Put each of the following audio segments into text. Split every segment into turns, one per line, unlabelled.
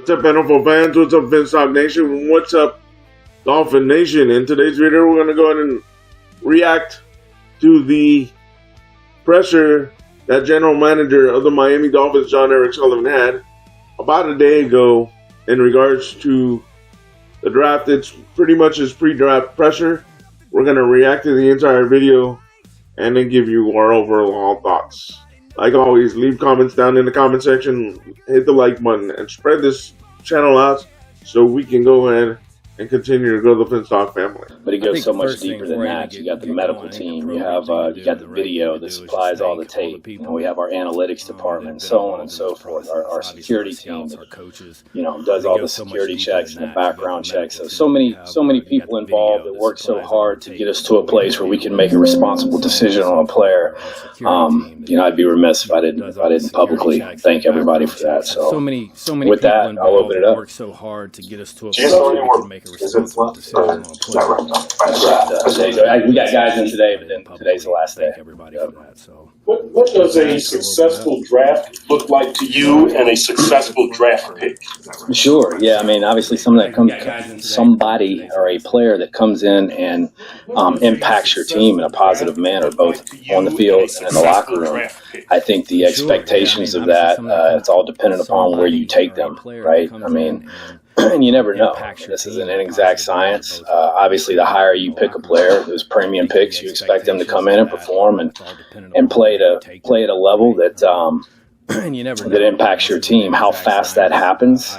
What's up, NFL fans? What's up, Dolphins Nation? What's up, Dolphins Nation? In today's video, we're going to go ahead and react to the pressure that general manager of the Miami Dolphins, Jon Eric Sullivan, had about a day ago in regards to the draft. It's pretty much his pre-draft pressure. We're going to react to the entire video and then give you our overall thoughts. Like always, leave comments down in the comment section, hit the like button, and spread this channel out so we can go ahead and continue to grow the Finstock family.
But it goes so much deeper than that. You got the medical team, you have you got the video that supplies all the tape. You know, we have our analytics department, and so on and so forth. Our security team, that, does all the security checks and the background checks. So many people involved that work so hard to get us to a place where we can make a responsible decision on a player. I'd be remiss if I didn't publicly thank everybody for that. So with that, I'll open it up.
Work so hard to get us to a place where we can make a responsible decision on a player.
We got guys in today, but then today's the last day.
Thank everybody for that. So,
what does a successful draft look like to you, and a successful draft pick?
Sure. Yeah. I mean, obviously, somebody or a player that comes in and impacts your team in a positive manner, both on the field and in the locker room. I think the expectations of that, it's all dependent upon where you take them, right? I mean, and you never know. This is an inexact science. Obviously, the higher you pick a player, those premium picks, you expect them to come in and perform and play at a level that impacts your team. How fast that happens,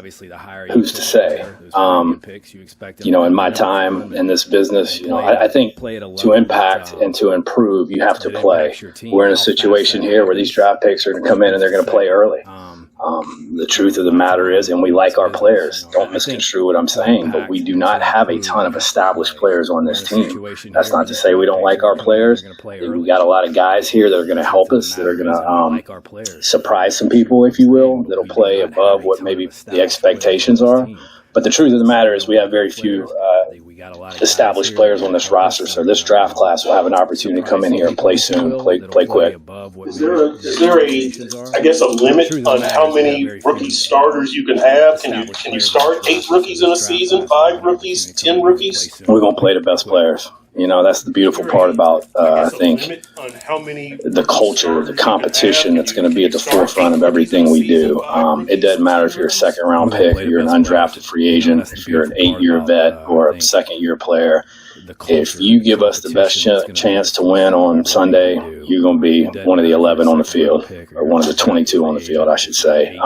who's to say? In my time in this business, I think to impact and to improve, you have to play. We're in a situation here where these draft picks are going to come in and they're going to play early. The truth of the matter is, and we like our players, don't misconstrue what I'm saying, but we do not have a ton of established players on this team. That's not to say we don't like our players. We've got a lot of guys here that are going to help us, that are going to surprise some people, if you will, that'll play above what maybe the expectations are. But the truth of the matter is we have very few established players on this roster, so this draft class will have an opportunity to come in here and play soon, play quick.
Is there a limit on how many rookie starters you can have? Can you start 8 rookies in a season, 5 rookies, 10 rookies?
We're going to play the best players. That's the beautiful part about, I think, the culture, the competition that's going to be at the forefront of everything we do. It doesn't matter if you're a second-round pick, if you're an undrafted free agent, if you're an 8-year vet or a second-year player. If you give us the best chance to win on Sunday, you're going to be one of the 11 on the field, or one of the 22 on the field, I should say.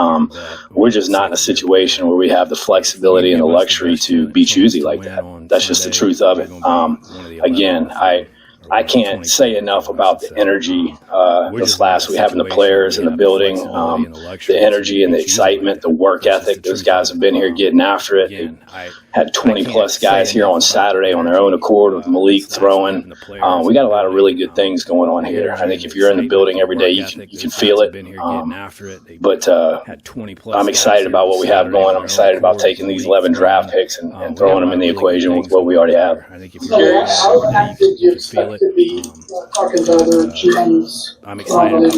We're just not in a situation where we have the flexibility and the luxury to be choosy like that. That's just the truth of it. Again, I can't say enough about the energy we have in the players in the building, the energy and the excitement, the work ethic. Those guys have been here getting after it. They had 20-plus guys here on Saturday on their own accord with Malik throwing. We got a lot of really good things going on here. I think if you're in the building every day, you can feel it. But I'm excited about what we have going. I'm excited about taking these 11 draft picks and throwing them in the equation with what we already have.
How active do you expect to be talking to other GMs?
I'm excited.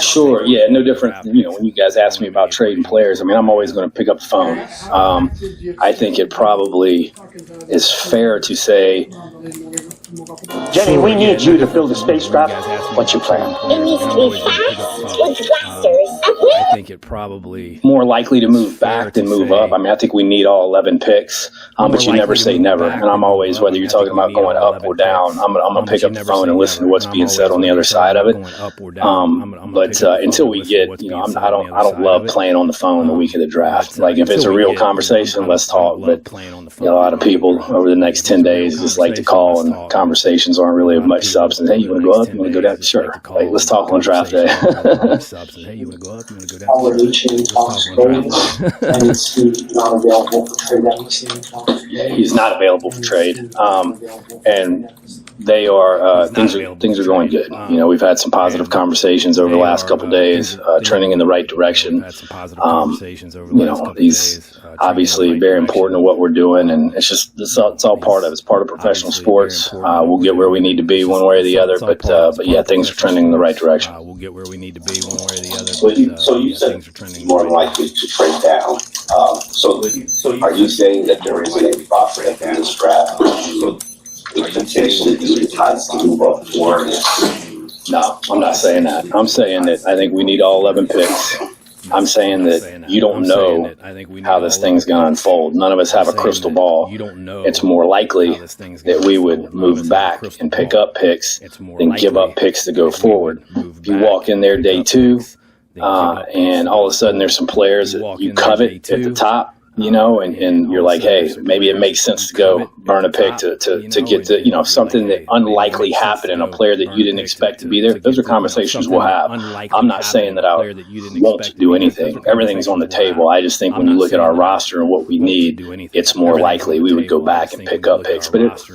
Sure, yeah, no different. When you guys ask me about trading players, I'm always going to pick up the phone. I think it probably is fair to say,
Jenny, we need you to build a spacecraft. What's your plan?
It needs to be fast with thrusters.
I think it probably
more likely to move back than move up. I think we need all 11 picks, but you never say never. And I'm always, whether you're talking about going up or down, I'm going to pick up the phone and listen to what's being said on the other side of it. But until we get, I don't love playing on the phone the week of the draft. Like if it's a real conversation, let's talk. But a lot of people over the next 10 days just like to call, and conversations aren't really of much substance. Hey, you want to go up? You want to go down? Sure. Like, let's talk on draft day. He's not available for trade. And they are things are going good. We've had some positive conversations over the last couple of days, trending in the right direction. He's obviously very important to what we're doing, and it's all part of it. It's part of professional sports. We'll get where we need to be one way or the other, but yeah, things are trending in the right direction.
We'll get where we need to be one way or the other.
So you said more likely to trade down. So are you saying that there is a prospect in this draft with potentially the Titans to move up for?
No, I'm not saying that. I'm saying that I think we need all 11 picks. I'm saying that you don't know how this thing's going to unfold. None of us have a crystal ball. It's more likely that we would move back and pick up picks than give up picks to go forward. If you walk in there day 2 and all of a sudden there's some players that you covet at the top, you know, and you're like, hey, maybe it makes sense to go burn a pick to get to, you know, something that unlikely happened in a player that you didn't expect to be there. Those are conversations we'll have. I'm not saying that I won't do anything. Everything's on the table. I just think when you look at our roster and what we need, it's more likely we would go back and pick up picks. But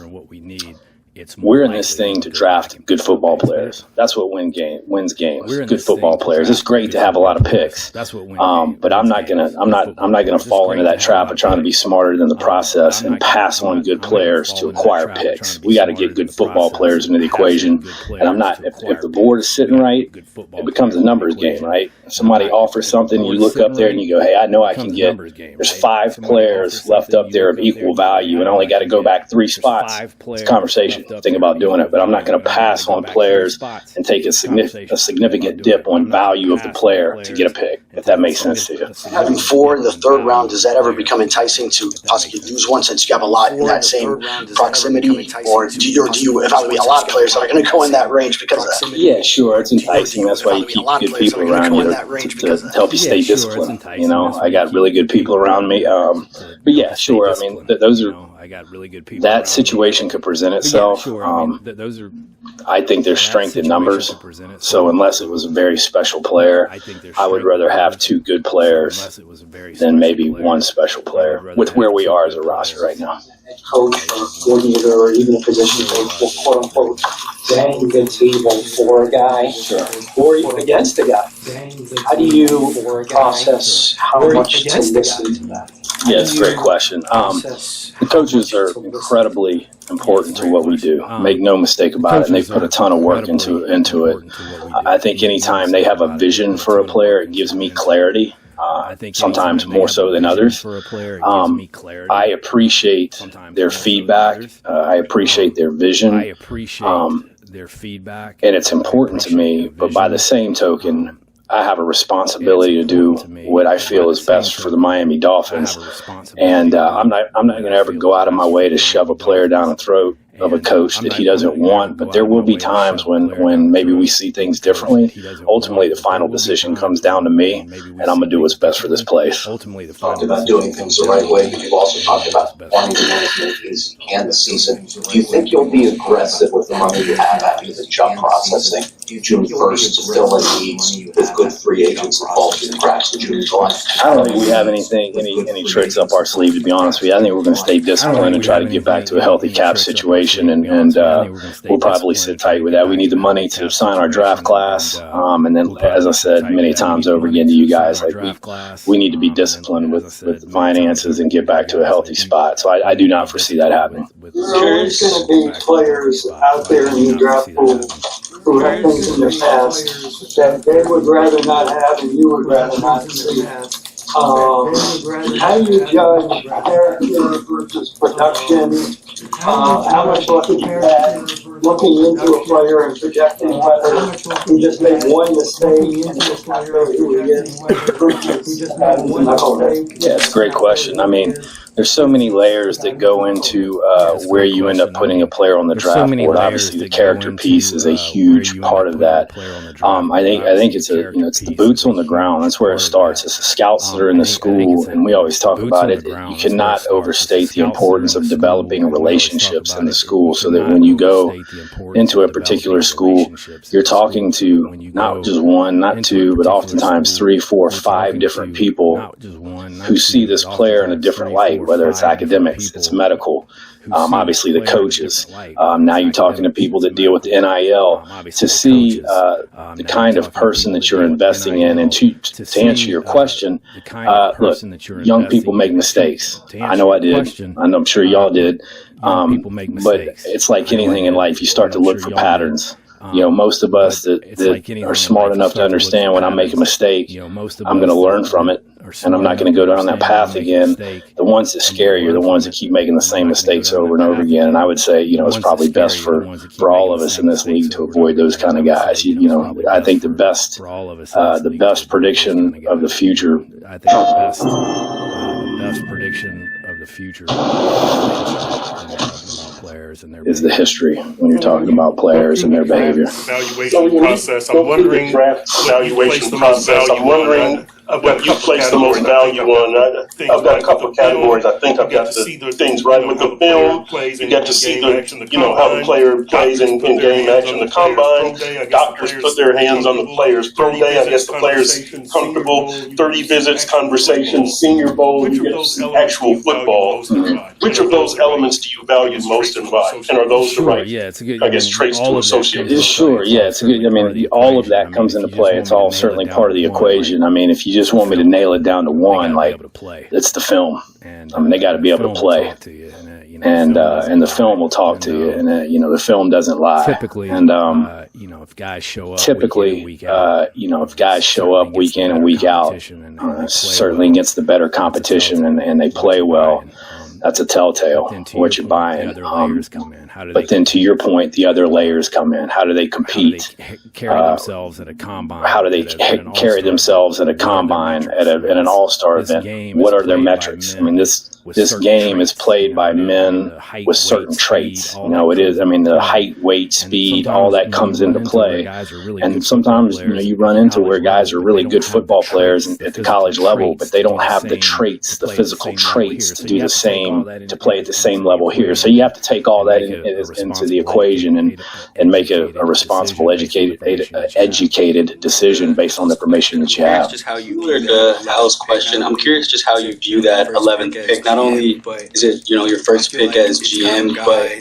we're in this thing to draft good football players. That's what wins games. Good football players. It's great to have a lot of picks. But I'm not gonna fall into that trap of trying to be smarter than the process and pass on good players to acquire picks. We got to get good football players into the equation. And I'm not. If the board is sitting right, it becomes a numbers game, right? If somebody offers something, you look up there and you go, hey, I know I can get. There's 5 players left up there of equal value, and I only got to go back 3 spots. It's a conversation. Think about doing it, but I'm not going to pass on players and take a significant dip on value of the player to get a pick, if that makes sense to you.
Having 4 in the 3rd round, does that ever become enticing to possibly lose one since you have a lot in that same proximity? Or do you evaluate a lot of players that are going to go in that range because of that?
Yeah, sure, it's enticing. That's why you keep good people around you to help you stay disciplined. You know, I got really good people around me. But yeah, sure. I mean, those are. That situation could present itself. I think there's strength in numbers. So unless it was a very special player, I would rather have 2 good players than maybe 1 special player with where we are as a roster right now.
Coach or coordinator or even a position coach, quote unquote, saying you can see even for a guy or even against a guy. How do you process how much to listen to that?
Yeah, it's a great question. The coaches are incredibly important to what we do. Make no mistake about it. And they've put a ton of work into it. I think anytime they have a vision for a player, it gives me clarity. Sometimes more so than others. I appreciate their feedback. I appreciate their vision. And it's important to me. But by the same token, I have a responsibility to do what I feel is best for the Miami Dolphins. And I'm not going to ever go out of my way to shove a player down the throat of a coach that he doesn't want, but there will be times when maybe we see things differently. Ultimately, the final decision comes down to me, and I'm going to do what's best for this place.
You've talked about doing things the right way, but you've also talked about wanting to management is and the season. Do you think you'll be aggressive with the money you have after the jump processing June 1st to fill in needs with good free agents that fall through the cracks in June, July?
I don't think we have any tricks up our sleeve, to be honest with you. I think we're going to stay disciplined and try to get back to a healthy cap situation, and we'll probably sit tight with that. We need the money to sign our draft class, and then, as I said many times over again to you guys, like we need to be disciplined with the finances and get back to a healthy spot. So I do not foresee that happening.
There's going to be players out there in the draft pool who have things in their past that they would rather not have and you would rather not see. How do you judge character versus production? How much luck you had looking into a player and projecting whether he just made one mistake and just not really who he is?
Yeah, it's a great question. I mean, there's so many layers that go into where you end up putting a player on the draft board. Obviously, the character piece is a huge part of that. I think it's the boots on the ground. That's where it starts. It's the scouts that are in the school, and we always talk about it. You cannot overstate the importance of developing relationships in the school, so that when you go into a particular school, you're talking to not just one, not two, but oftentimes 3, 4, 5 different people who see this player in a different light. Whether it's academics, it's medical, obviously the coaches. Now you're talking to people that deal with the NIL to see the kind of person that you're investing in. And to answer your question, look, young people make mistakes. I know I did. I'm sure y'all did. But it's like anything in life. You start to look for patterns. most of us that are smart enough to understand when I make a mistake, I'm going to learn from it, and I'm not going to go down that path again. The ones that scare you are the ones that keep making the same mistakes over and over again. And I would say, it's probably best for all of us in this league to avoid those kind of guys. I think the best prediction of the future.
I think the best prediction of the future players and their
is the history when you're talking about players and their behavior.
Evaluation process. I'm wondering draft evaluation process. I'm wondering what you place the most value on. I've got a couple of categories. I think I've got the things right with the film. You get to see how the player plays in game action. The combine, doctors put their hands on the players. Pro day, I guess the player's comfortable. 30 visits, conversations, Senior Bowl. You get to see actual football. Which of those elements do you value most and why? And are those the right?
Yeah, it's a good.
Traits to associate.
Sure. Yeah, it's a good. All of that comes into play. It's all certainly part of the equation. If you just want me to nail it down to one, it's the film. They got to be able to play, and the film will talk to you, and the film doesn't lie.
Typically,
and
if guys show up,
if guys show up week in and week out, certainly against the better competition, and they play well. That's a telltale what you're buying. But then to your point, the other layers come in. How do they compete?
How do they carry themselves at a combine?
How do they carry themselves at a combine, at an all-star event? What are their metrics? This game is played by men with certain traits. It is. The height, weight, speed, all that comes into play. And sometimes, you run into where guys are really good football players at the college level, but they don't have the traits, the physical traits to do the same, to play at the same level here. So you have to take all that into the equation and make a responsible, educated decision based on the information that you have.
Just how you to Al's question, I'm curious just how you view that 11th pick. Not only is it your first pick as GM, but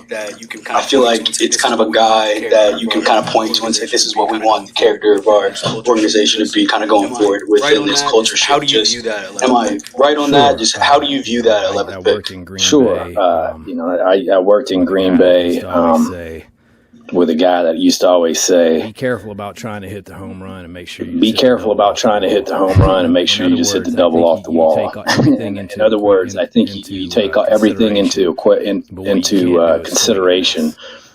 I feel like it's kind of a guy that you can kind of point to and say this is what we want the character of our organization to be kind of going forward within this culture shift. How do you view that? Am I right on that? Just how do you view that 11th pick?
Sure. I worked in Green Bay with a guy that used to always say,
be careful about trying to hit the home run and make sure you
be careful about trying to hit the home run and make sure you just hit the double off the wall. In other words, I think you take everything into consideration.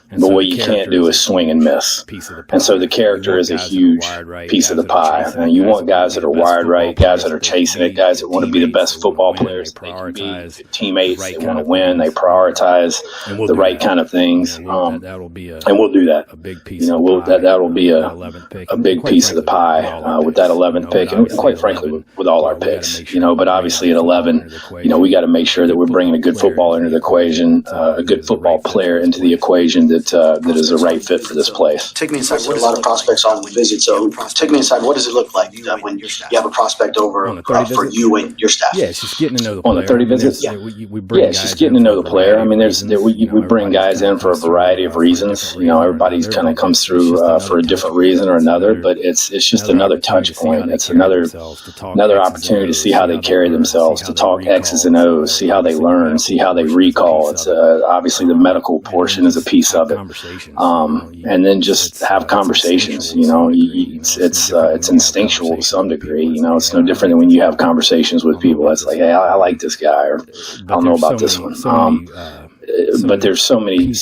But what you can't do is swing and miss. And so the character is a huge piece of the pie. And you want guys that are wired right, guys that are chasing it, guys that want to be the best football players they can be, teammates, they want to win, they prioritize the right kind of things. And we'll do that. That'll be a big piece of the pie with that 11th pick, and quite frankly, with all our picks. But obviously at 11, we got to make sure that we're bringing a good footballer into the equation, a good football player into the equation that is a right fit for this place.
Take me inside. What a lot of prospects on the visit. So take me inside. What does it look like when you have a prospect over for you and your staff?
Yeah, it's just getting to know the player.
On the 30 visits? It's just getting to know the player. We bring guys in for a variety of reasons. Everybody kind of comes through for a different reason or another, but it's just another touch point. It's another opportunity to see how they carry themselves, to talk X's and O's, see how they learn, see how they recall. It's obviously the medical portion is a piece of it. And then just have conversations. It's instinctual to some degree. It's no different than when you have conversations with people. It's like, hey, I like this guy, or I don't know about this one. But there's so many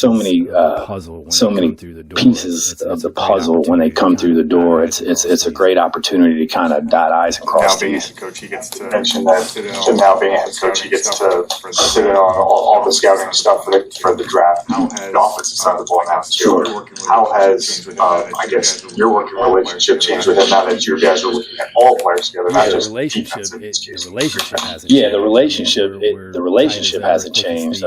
pieces of the puzzle when they come through the door. It's a great opportunity to kind of dot I's and cross T's.
Coach, he gets to mention that now being head coach, he gets to sit in on all the scouting stuff for the draft, the offensive side of the ball now too. How has your working relationship changed with him now that you guys are looking at all players together, not just defensive?
The relationship hasn't changed.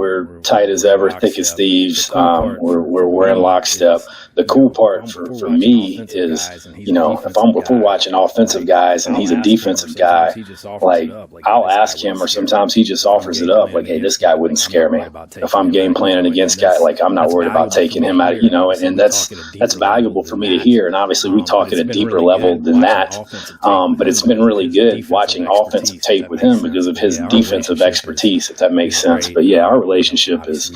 We're tight as ever, thick as thieves. We're in lockstep. The cool part for me is, if we're watching offensive guys and he's a defensive guy, like I'll ask him, or sometimes he just offers it up, like, hey, this guy wouldn't scare me. If I'm game planning against guy, like I'm not worried about taking him out, and that's valuable for me to hear. And obviously we talk at a deeper level than that, but it's been really good watching offensive tape with him because of his defensive expertise, if that makes sense. But yeah, our relationship is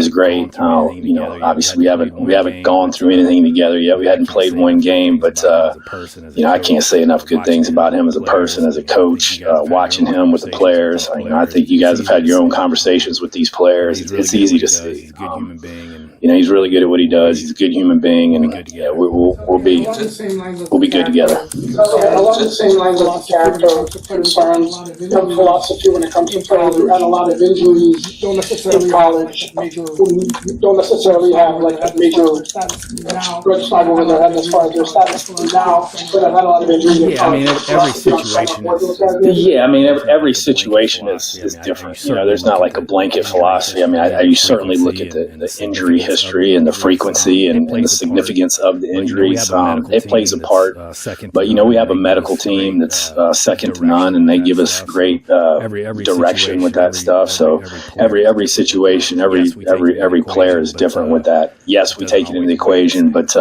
great. You know, obviously we haven't gone through anything together yet. We hadn't played one game, but you know, I can't say enough good things about him as a person, as a coach. Watching him with the players, you know, I think you guys have had your own conversations with these players. It's easy to see. You know, he's really good at what he does. He's a good human being, and yeah, we'll be good together.
Along the same lines of character concerns, philosophy when it comes to players. We had a lot of injuries in college who don't necessarily have like a major red flag over their head as far as their status now, but I've had a lot of injuries in college.
Every situation
every situation is different. You know, there's not like a blanket philosophy. I mean, you certainly look at the injury history and the frequency and the significance of the injuries. It plays a part. But, you know, we have a medical team that's second to none, and they give us great direction with that stuff. So every situation, every player is different with that. Yes, we take it into the equation, but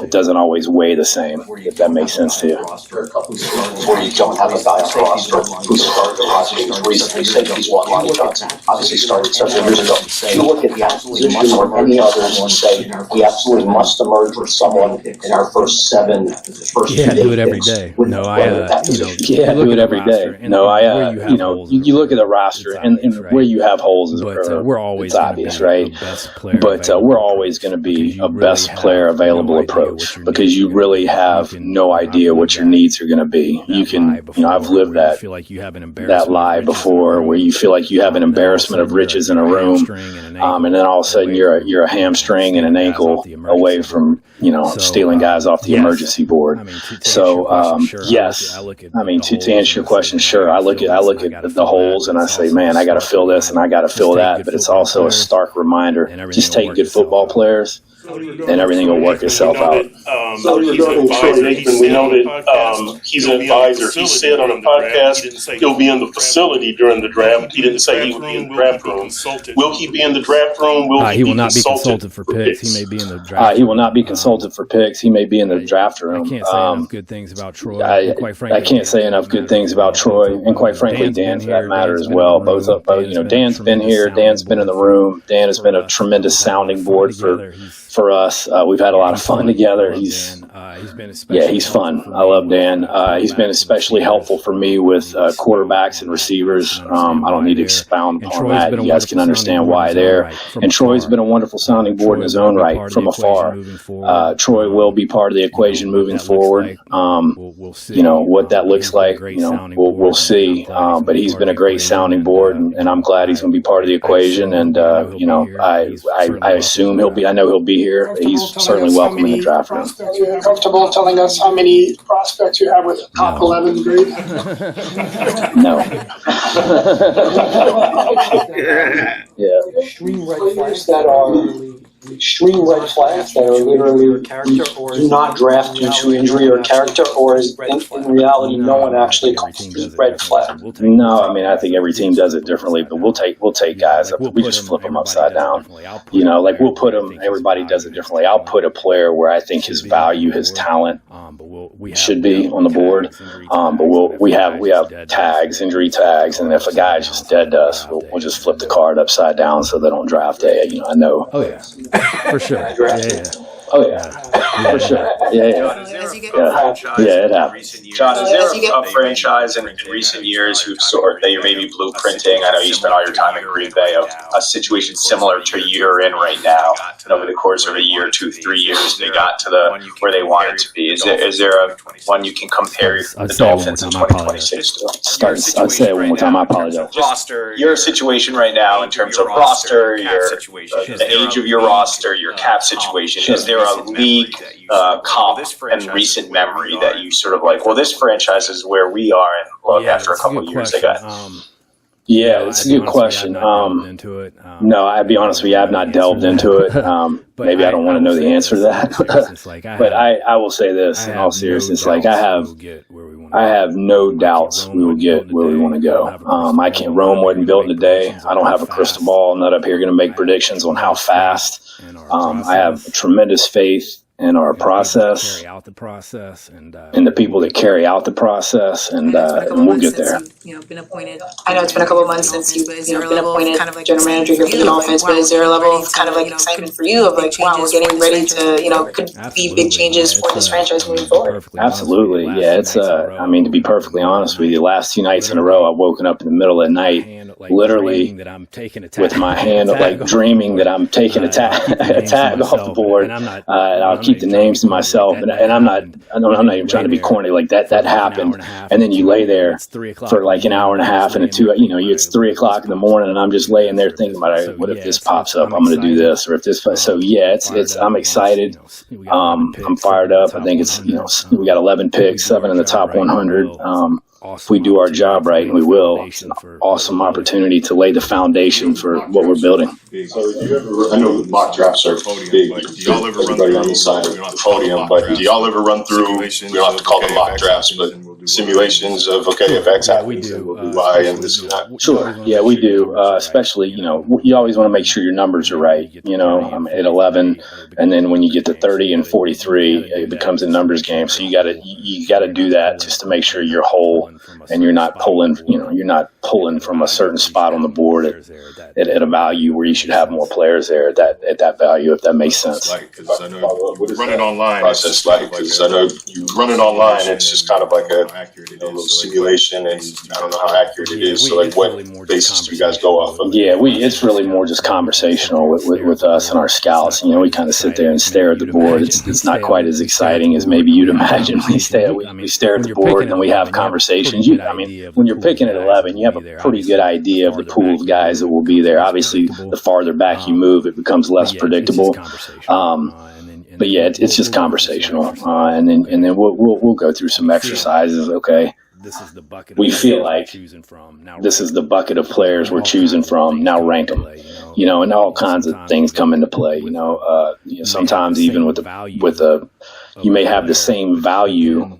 it doesn't always weigh the same, if that makes sense to you.
Where you don't have a guy on the roster who started the roster recently. Safety's one, Lonnie Johnson, obviously started several years ago. You look at the acquisition or any others and say, we absolutely must emerge with someone in our first
do it every day.
Do it every day. You know, you look at the roster and where you have holes is
we're always
obvious, right? But we're always going to be a best player available approach, because you really have no idea what your needs are going to be. You can, you know, I've lived that lie before, where you feel like you have an embarrassment of riches in a room, and then all of a sudden you're a hamstring and an ankle away from, you know, stealing guys off the emergency board. Yes, I mean, to answer your question, sure, I look at the holes and I say, man, I got to fill this and I got to fill that. But it's also a stark reminder: just take good football players, and everything will work itself out.
So he's an advisor, Nathan. We know that he's an advisor. He said on a podcast he'll be in the facility during the draft. He didn't say he would be in the draft room. Will he be in the draft room?
He will not be consulted for picks. He may be in the draft.
He will not be consulted for picks. He may be in the draft room.
I can't say enough good things about Troy.
I can't say enough good things about Troy, and quite frankly, Dan, for that matter, as well. Both, you know, Dan's been here. Dan's been in the room. Dan has been a tremendous sounding board for us. We've had a lot of fun together. He's fun. I love Dan. He's been especially helpful for me with quarterbacks and receivers. I don't need to expound upon that. You guys can understand why there. And Troy's been a wonderful sounding board in his own right from afar. Troy will be part of the equation moving forward. You know, what that looks like, you know, we'll see. But he's been a great sounding board, and I'm glad he's going to be part of the equation. And, you know, I assume I know he'll be here. He's certainly welcome in the draft room.
Are you comfortable telling us how many prospects you have with top 11 grade?
No.
Players that are extreme red flags that are literally do not draft due to injury or character, or is in reality no one actually complete red flag?
No, I mean, I think every team does it differently, but we'll take guys up. We just flip them upside down. You know, like we'll put them. Everybody does it differently. I'll put a player where I think his value, his talent should be on the board. But we have tags, injury tags, and if a guy's just dead to us, we'll just flip the card upside down so they don't draft a. You know, I know.
Oh yeah. For sure. Yeah.
Oh yeah. For sure. Yeah. It happens.
Jon, is there a franchise in recent years that you're maybe blueprinting? I know you spent all your time in Green Bay, a situation similar to you're in right now. And over the course of a year, 2, 3 years, they got to where they wanted to be. Is there a one you can compare the Dolphins in 2026 to?
I'll say it one more time. I apologize.
Your situation right now in terms of roster, the age of your roster, your cap situation. Is there a league comp and recent memory that you sort of like, well, this franchise is where we are, and look, after a couple of years they got.
Yeah, it's a good question. No, I'll be honest with you, I've not delved into it. Maybe I don't want to know the answer to that. But I will say this in all seriousness, like I have no doubts we will get where we want to go. Rome wasn't built in a day. I don't have a crystal ball. I'm not up here going to make predictions on how fast. I have tremendous faith in our process, and the people that carry out the process, and we'll get there.
Been appointed. I know it's been a couple months since you've been appointed kind of like general manager here for the Dolphins, but is there a level of kind of like excitement for you of like, wow, we're getting ready to, could be big changes for this franchise moving forward?
Absolutely, yeah. It's I mean, to be perfectly honest with you, the last 2 nights in a row, I've woken up in the middle of the night, literally with my hand, like dreaming that I'm taking a tag off the board. And I'll keep the names to myself, and I'm not even trying to be corny. Like that happened, and then you lay there for like an hour and a half, and it's 3 o'clock in the morning, and I'm just laying there thinking about, what if this pops up? I'm going to do this, or if this. So yeah, it's I'm excited. I'm fired up. I think we got 11 picks, 7 in the top 100. If we do our job right, and we will, it's an awesome opportunity to lay the foundation for what we're building.
So do you ever, I know mock drafts are big, everybody on this side of the podium, but do y'all ever run through, we don't have to call them mock drafts, but simulations of, okay, if X happens, then we'll do Y and this and that?
Sure, yeah, we do, especially, you always want to make sure your numbers are right, at 11, and then when you get to 30 and 43, it becomes a numbers game, so you gotta do that just to make sure you're whole, and you're not pulling from a certain spot on the board at a value where you should have more players there at that value, if that makes sense.
Because I know run it online. Process because I know you run it online. It's just kind of like a little simulation, and I don't know how accurate it is. So like, what basis do you guys go off of?
Yeah, it's really more just conversational with us and our scouts. We kind of sit there and stare at the board. It's not quite as exciting as maybe you'd imagine. We stare at the board and we have conversations. When you're picking at 11, you have a pretty good idea of the pool of guys that will be there. Obviously, the farther back you move, it becomes less predictable. But yeah, it's just conversational, and then we'll go through some exercises. Okay, we feel like this is the bucket of players we're choosing from. Now rank them, and all kinds of things come into play. Sometimes even with you may have the same value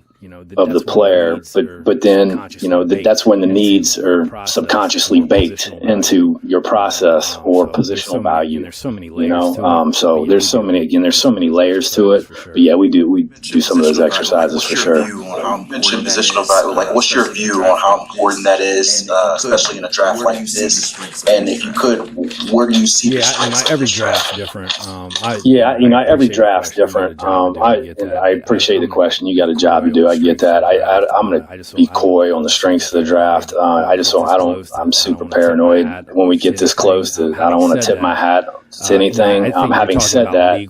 of the player, but then that's when the needs are subconsciously baked into your process or positional value. So there's so many layers to it. But yeah, we do some of those exercises for sure.
You mentioned positional value. Like, what's your view on how important that is, especially in a draft like this? And if you could, where do you see the strengths?
Every draft's different.
Every draft's different. I appreciate the question. You got a job to do. I get that. I'm going to be coy on the strengths of the draft. I'm super paranoid when we get this close. I don't want to tip my hat to anything. Having said that,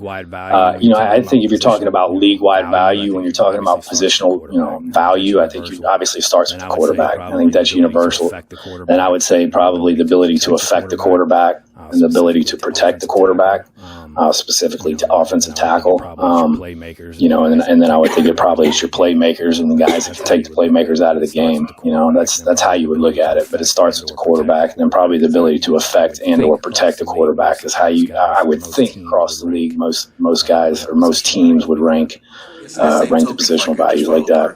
I think if you're talking about league-wide value, when you're talking about positional, value, I think it obviously starts with the quarterback. I think that's universal. And I would say probably the ability to affect the quarterback and the ability to protect the quarterback, specifically to offensive tackle. And then I would think it probably is your playmakers and the guys that can take the playmakers out of the game. That's how you would look at it. But it starts with the quarterback, and then probably the ability to affect and or protect the quarterback is how I would think across the league. Most guys or most teams would rank the positional values like that.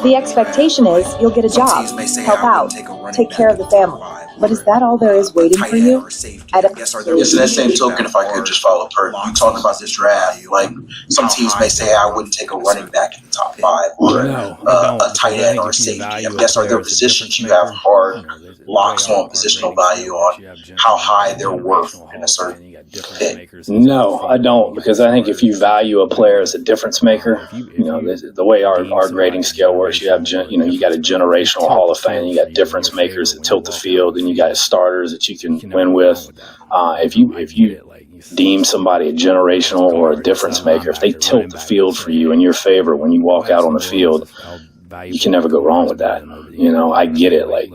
The expectation is you'll get a job, help out, take care of the family. But is that all there is waiting for you?
Yes, in that same token, if I could just follow per, you talk about this draft, like some teams may say, I wouldn't take a running back in the top 5 or a tight end or a safety. I guess are there positions you have hard locks on positional value on how high they're worth in a certain pick?
No, I don't, because I think if you value a player as a difference maker, the way our grading scale works, you got a generational Hall of Fame, you got difference makers that tilt the field, and you got starters that you can win with. If you deem somebody a generational or a difference maker, if they tilt the field for you in your favor when you walk out on the field, you can never go wrong with that. I get it. Like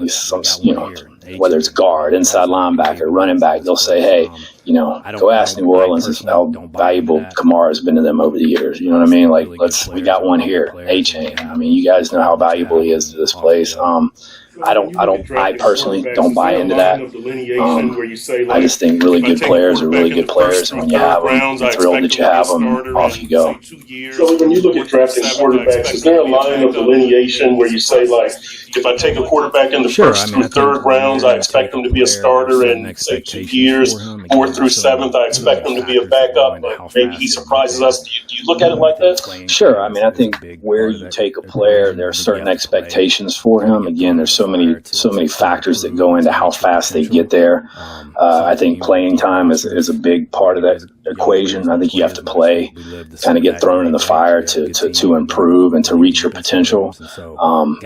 whether it's guard, inside linebacker, running back, they'll say, hey, go ask New Orleans how valuable Kamara has been to them over the years. You know what I mean? Like, we got one here, A-Chain. I mean, you guys know how valuable he is to this place. I personally don't buy into that. I just think really good players are really good players, and when you have them, you're thrilled that you have them. Off you go.
So when you look at drafting quarterbacks, is there a line of delineation where you say, like, if I take a quarterback in the first through third rounds, I expect him to be a starter in, say, 2 years. 4th through 7th, I expect him to be a backup, but maybe he surprises us. Do you look at it like that?
Sure. I mean, I think where you take a player, there are certain expectations for him. Again, there's so many factors that go into how fast they get there. I think playing time is a big part of that equation. I think you have to play, kind of get thrown in the fire to improve and to reach your potential.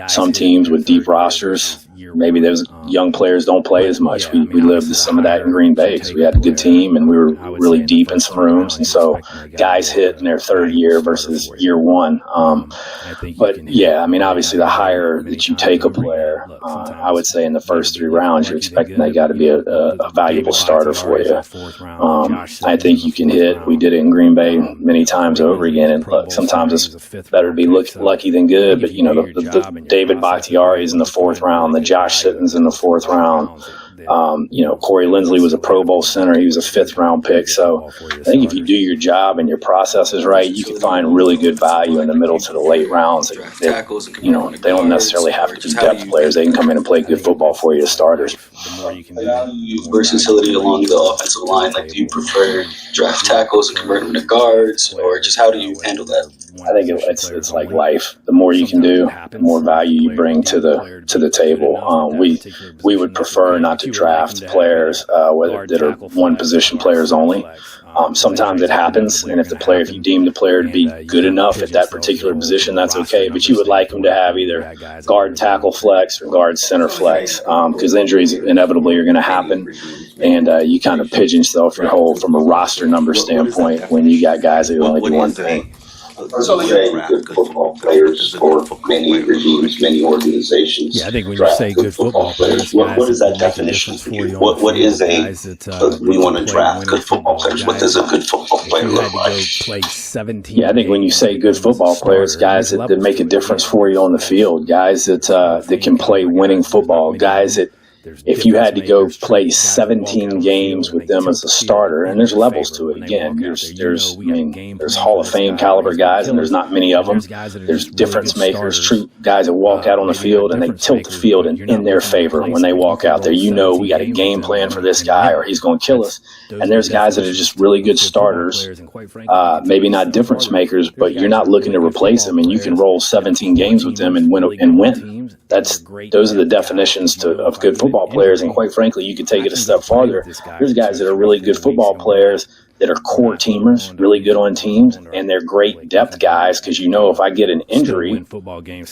Some teams with deep rosters, maybe those young players don't play as much. We lived some of that in Green Bay because we had a good team and we were really deep in some rooms. And so guys hit in their third year versus year one. But yeah, I mean, obviously the higher that you take a player, I would say in the first 3 rounds, you're expecting that guy to be a valuable starter for you. I think you can hit. We did it in Green Bay many times over again. And look, sometimes it's better to be lucky than good. But, you know, the David Bakhtiari's in the 4th round, the Josh Sitton's in the 4th round. You know, Corey Lindsley was a Pro Bowl center. He was a 5th round pick. So I think if you do your job and your process is right, you can find really good value in the middle to the late rounds. You know, they don't necessarily have to be depth players. They can come in and play good football for you as starters.
Versatility along the offensive line. Like, do you prefer draft tackles and convert them to guards, or just how do you handle that?
I think it's like life. The more you can do, the more value you bring to the table. We would prefer not to draft players that are one position players only. Sometimes it happens, and if you deem the player to be good enough at that particular position, that's okay. But you would like them to have either guard tackle flex or guard center flex, because injuries inevitably are going to happen, and you kind of pigeon yourself your hole from a roster number standpoint when you got guys that only do one thing.
Very good football players for many regimes, many organizations.
Yeah, I think when you say good football players,
what is that definition for you? What is we want to draft good football players? What does a good football player look like?
Yeah, I think when you say good football players, guys that make a difference for you on the field, guys that can play winning football, guys that if you had to go play 17 games with them as a starter, and there's levels to it. Again, there's Hall of Fame caliber guys, and there's not many of them. There's difference makers, guys that walk out on the field and they tilt the field in their favor when they walk out there. You know, we got a game plan for this guy or he's going to kill us. And there's guys that are just really good starters, maybe not difference makers, but you're not looking to replace them, and you can roll 17 games with them and win. Those are the definitions of good football players, and quite frankly, you could take it a step farther. There's guys that are really good football players that are core teamers, really good on teams, and they're great depth guys because you know if I get an injury,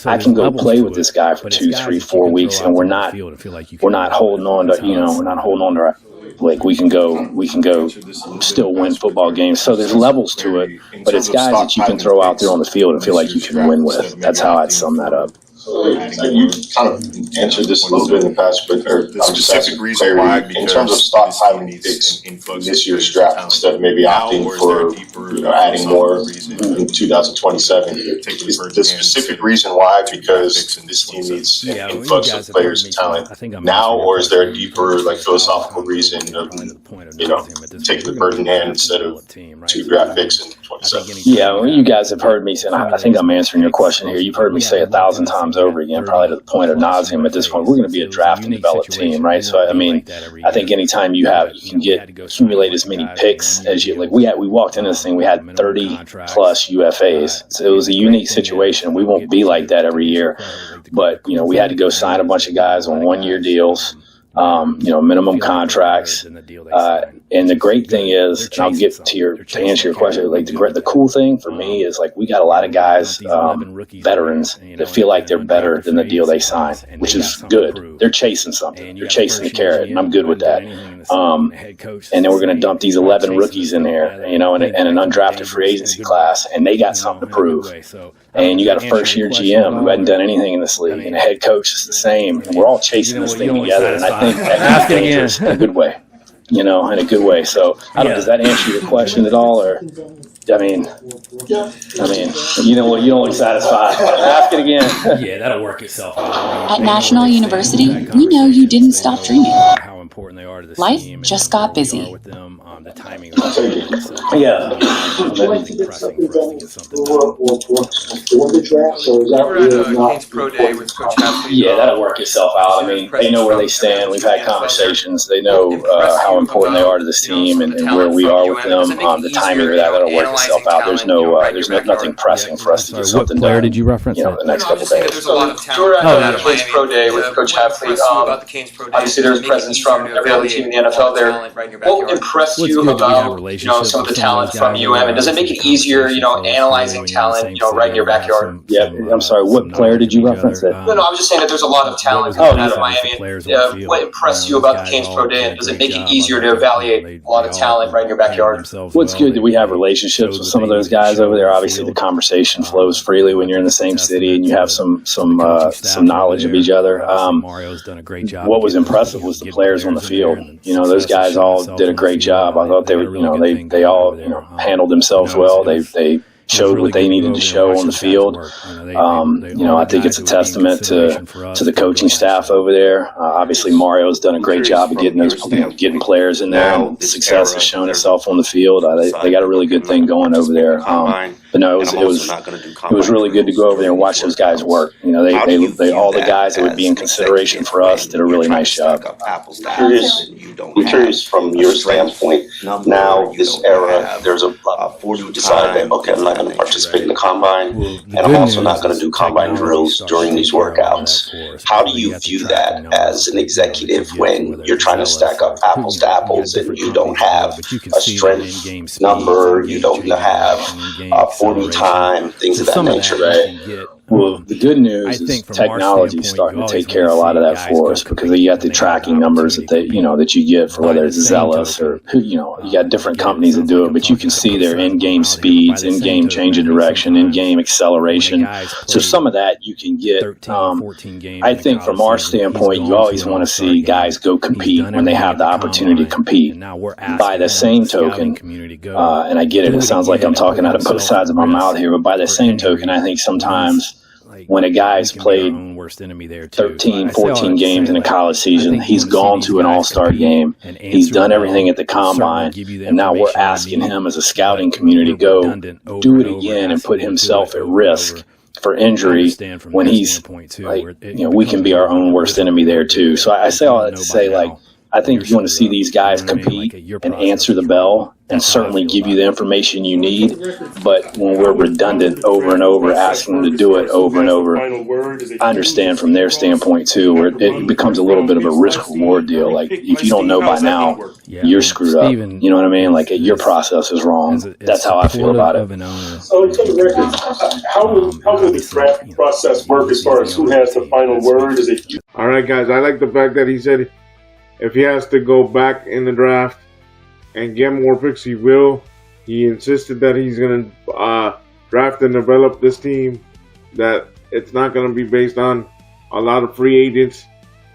I can go play with this guy for 2, 3, 4 weeks, and we're not holding on to like we can go still win football games. So there's levels to it, but it's guys that you can throw out there on the field and feel like you can win with. That's how I'd sum that up.
You kind of answered this a little bit in the past, but I'm just asking clarity in terms of stockpiling picks in this year's draft instead of maybe opting for adding more in 2027. Is the specific reason why because this team needs an influx of players and talent now, or is there a deeper philosophical reason of taking the bird in hand instead of 2 draft picks in 27?
Yeah, well, you guys have heard me say, and I think I'm answering your question here. You've heard me say 1,000 times over again, probably to the point of nauseum at this point. We're going to be a draft and develop team, right? So I mean, I think anytime you can accumulate as many picks as you we walked into this thing, we had 30 plus UFAs. So it was a unique situation. We won't be like that every year, but we had to go sign a bunch of guys on 1-year deals. Minimum contracts. And the great thing is, and I'll get to answer your question, the cool thing for me is we got a lot of guys, veterans that feel like they're better than the deal they signed, which is good. They're chasing something. They're chasing the carrot, and I'm good with that. And then we're going to dump these 11 rookies in there, and an undrafted free agency class, and they got something to prove. And you got a first-year GM who hadn't done anything in this league, and a head coach is the same, and we're all chasing this thing together, and I think that's dangerous in a good way. in a good way. So I don't know, does that answer your question at all, or? I mean, you don't look satisfied. Ask it again.
Yeah, that'll work itself out.
At National University, we know you didn't stop dreaming.
How important they are to the
Life
team.
just got busy.
With them, the timing.
Yeah. Yeah, that'll work itself out. I mean, they know where they stand. We've had conversations. They know how important they are to this team and where we are with them. The timing of that'll work itself out. There's nothing pressing for us to get something done.
Where did you reference?
The next couple days.
Jordan at Canes Pro Day with Coach Hafley. Obviously, there's presence from every other team in the NFL there. What impressed you about some of the talent from UM, and does it make it easier, analyzing talent, right in your backyard?
Yeah, I'm sorry. What player did you reference?
No, I was just saying that there's a lot of talent coming out of Miami. What impressed you about the Canes Pro Day, and does it make it easier to evaluate a lot of talent right in your backyard?
Well, it's good that we have relationships with some of those guys over there. Obviously, the conversation flows freely when you're in the same city and you have some knowledge of each other. What was impressive was the players on the field. Those guys all did a great job. I thought they were, they all handled themselves well. They showed what they needed to show on the field. I think it's a testament to the coaching staff over there. Obviously, Mario's done a great job of getting players in there. And success has shown itself on the field. They got a really good thing going over there. But no, it was really good to go over there and watch those guys work. All the guys that would be in consideration for us did a really nice job.
I'm curious from your standpoint. Now, this era, there's a you decide that I'm not going to participate in the combine, and I'm also not going to do combine drills during these workouts. How do you view that as an executive when you're trying to stack up apples to apples and you don't have a strength number, you don't have 40 time, things of that nature, right?
Well, the good news is technology is starting to take care of a lot of that for us, because you got the tracking numbers that you get for whether it's Zealous or you got different companies that do it, but you can see their in-game speeds, in-game change of direction, in-game acceleration. So some of that you can get. I think from our standpoint, you always want to see guys go compete when they have the opportunity to compete. By the same token, and I get it, it sounds like I'm talking out of both sides of my mouth here, but by the same token, I think sometimes when a guy's played 13, 14 games in a college season, he's gone to an all-star game, he's done everything at the combine, and now we're asking him as a scouting community to go do it again and put himself at risk for injury when he's we can be our own worst enemy there too. So I say all that to say, I think you want to see these guys compete and answer the bell and certainly give you the information you need. But when we're redundant over and over, asking them to do it over and over, I understand from their standpoint too, where it becomes a little bit of a risk-reward deal. Like, if you don't know by now, you're screwed up. You know what I mean? Like, your process is wrong. That's how I feel about it.
So, for the record, how will the draft process work as far as who has the final word? Is it?
All right, guys. I like the fact that he said if he has to go back in the draft and get more picks, he will. He insisted that he's going to draft and develop this team, that it's not going to be based on a lot of free agents,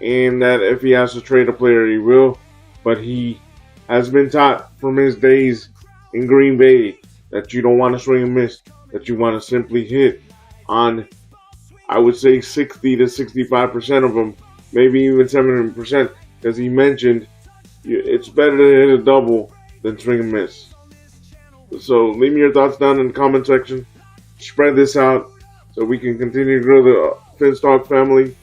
and that if he has to trade a player, he will. But he has been taught from his days in Green Bay that you don't want to swing and miss, that you want to simply hit on, I would say, 60 to 65% of them, maybe even 70%. As he mentioned, it's better to hit a double than swing and miss. So leave me your thoughts down in the comment section. Spread this out so we can continue to grow the Finstock family.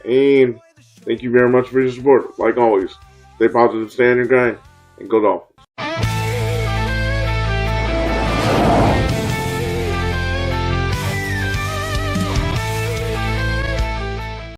And thank you very much for your support. Like always, stay positive, stay on your grind, and go Dolphins.